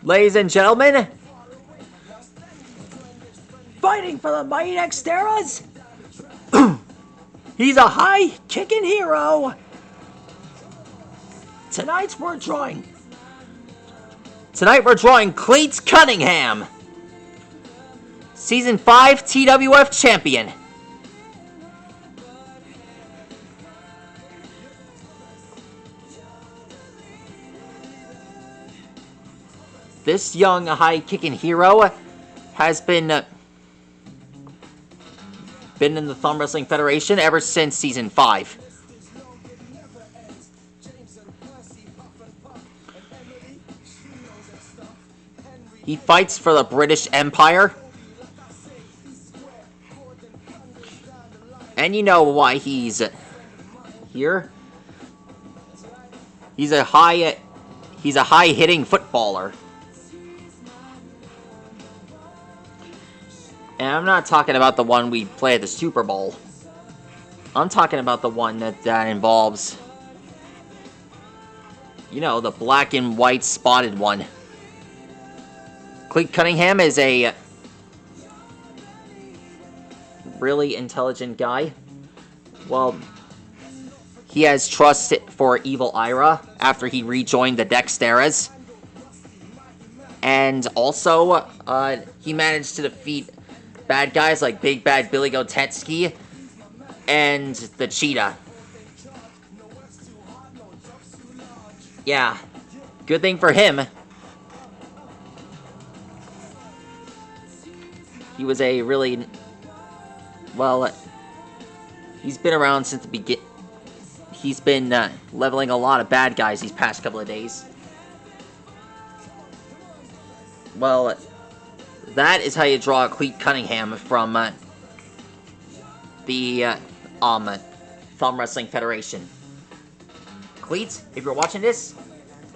Ladies and gentlemen, fighting for the Mighty Dexteras, he's a high-kicking hero. Tonight we're drawing CLEAT Cunningham, Season 5 TWF Champion. This young high-kicking hero has been in the Thumb Wrestling Federation ever since Season 5. He fights for the British Empire. And you know why he's here? He's a high-hitting footballer. And I'm not talking about the one we play at the Super Bowl. I'm talking about the one that involves, you know, the black and white spotted one. CLEAT Cunningham is a really intelligent guy. Well, he has trust for Evil Ira after he rejoined the Dexteras. And also, he managed to defeat bad guys like Big Bad Billy Gotetsky and the Cheetah. Yeah, good thing for him. He was a really, well, he's been around since the beginning. He's been leveling a lot of bad guys these past couple of days. Well, that is how you draw CLEAT Cunningham from the Thumb Wrestling Federation. CLEAT, if you're watching this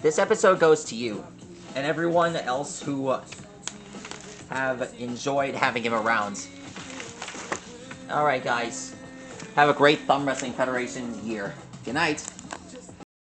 episode goes to you and everyone else who have enjoyed having him around. Alright, guys. Have a great Thumb Wrestling Federation year. Good night.